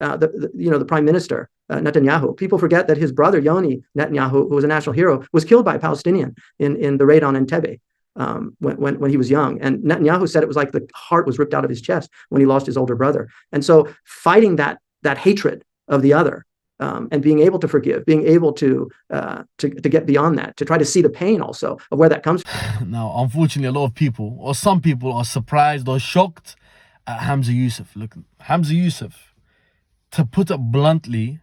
the prime minister, Netanyahu. People forget that his brother, Yoni Netanyahu, who was a national hero, was killed by a Palestinian in the raid on Entebbe. When he was young. And Netanyahu said it was like the heart was ripped out of his chest when he lost his older brother. And so fighting that hatred of the other, and being able to forgive, being able to get beyond that, to try to see the pain also of where that comes from. Now, unfortunately, a lot of people, or some people, are surprised or shocked at Hamza Yusuf. Look, Hamza Yusuf, to put it bluntly,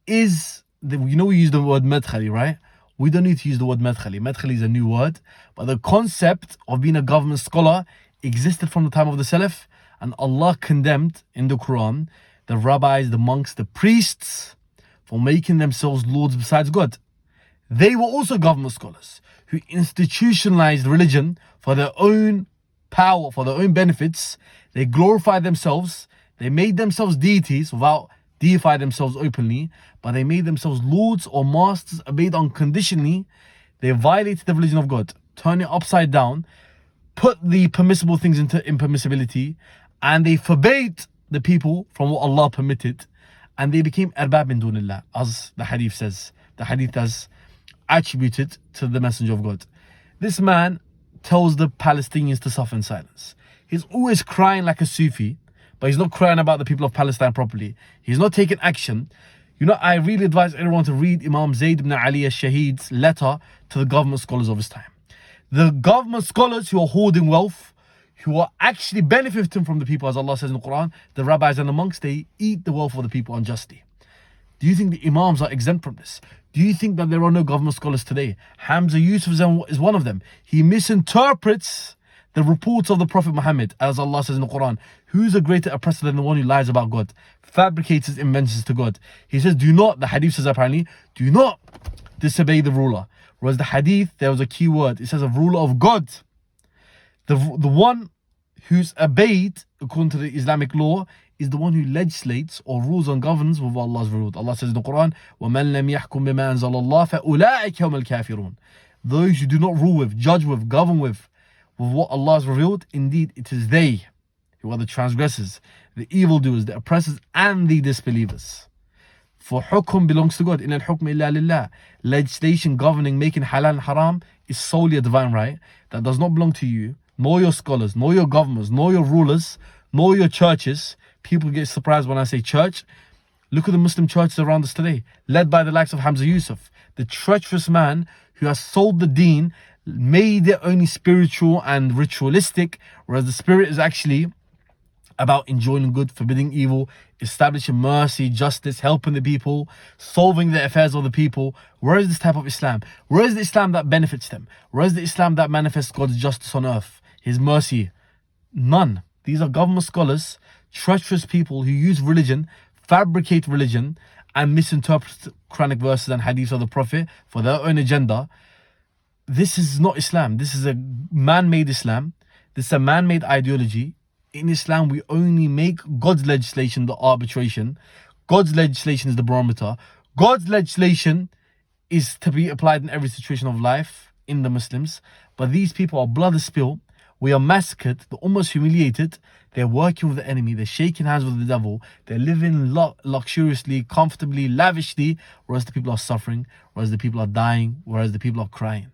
we use the word Madkhali, right? We don't need to use the word Madkhali. Madkhali is a new word. But the concept of being a government scholar existed from the time of the Salaf. And Allah condemned in the Quran the rabbis, the monks, the priests for making themselves lords besides God. They were also government scholars who institutionalized religion for their own power, for their own benefits. They glorified themselves. They made themselves deities without deify themselves openly, but they made themselves lords or masters, obeyed unconditionally. They violated the religion of God, turned it upside down, put the permissible things into impermissibility, and they forbade the people from what Allah permitted, and they became arbab min dunillah, as the hadith says. The hadith has attributed to the Messenger of God. This man tells the Palestinians to suffer in silence. He's always crying like a Sufi, but he's not crying about the people of Palestine properly. He's not taking action. I really advise everyone to read Imam Zayd ibn Ali al-Shahid's letter to the government scholars of his time. The government scholars who are hoarding wealth, who are actually benefiting from the people, as Allah says in the Quran, the rabbis and the monks, they eat the wealth of the people unjustly. Do you think the Imams are exempt from this? Do you think that there are no government scholars today? Hamza Yusuf is one of them. He misinterprets the reports of the Prophet Muhammad, as Allah says in the Quran. Who's a greater oppressor than the one who lies about God, fabricates his inventions to God? He says, the hadith says apparently, do not disobey the ruler. Whereas the hadith, there was a key word. It says a ruler of God. The one who's obeyed according to the Islamic law is the one who legislates or rules and governs with what Allah has ruled. Allah says in the Quran, وَمَنْ لَمْ يَحْكُمْ بِمَا أَنزَلَ اللَّهِ فَأُولَٰئِكَ هُمُ الْكَافِرُونَ. Those who do not rule with, judge with, govern with what Allah has revealed, indeed it is they who are the transgressors, the evildoers, the oppressors, and the disbelievers. For hukm belongs to God. إِنَّ الْحُكْمَ إِلَّا لِلَّهِ. Legislation governing, making halal and haram is solely a divine right that does not belong to you, nor your scholars, nor your governments, nor your rulers, nor your churches. People get surprised when I say church. Look at the Muslim churches around us today, led by the likes of Hamza Yusuf, the treacherous man who has sold the deen, made it only spiritual and ritualistic, whereas the spirit is actually about enjoining good, forbidding evil, establishing mercy, justice, helping the people, solving the affairs of the people. Where is this type of Islam? Where is the Islam that benefits them? Where is the Islam that manifests God's justice on earth, His mercy? None. These are government scholars, treacherous people who use religion, fabricate religion, and misinterpret Quranic verses and hadiths of the Prophet for their own agenda. This is not Islam. This is a man-made Islam. This is a man-made ideology. In Islam, we only make God's legislation the arbitration. God's legislation is the barometer. God's legislation is to be applied in every situation of life in the Muslims. But these people, our blood is spilled. We are massacred. The Ummah is humiliated. They're working with the enemy. They're shaking hands with the devil. They're living luxuriously, comfortably, lavishly, whereas the people are suffering, whereas the people are dying, whereas the people are crying.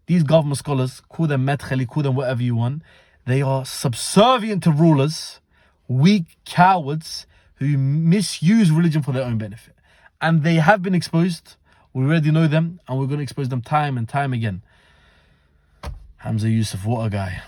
These government scholars, call them Madkhali, call them whatever you want, they are subservient to rulers, weak cowards who misuse religion for their own benefit. And they have been exposed. We already know them, and we're going to expose them time and time again. Hamza Yusuf, what a guy.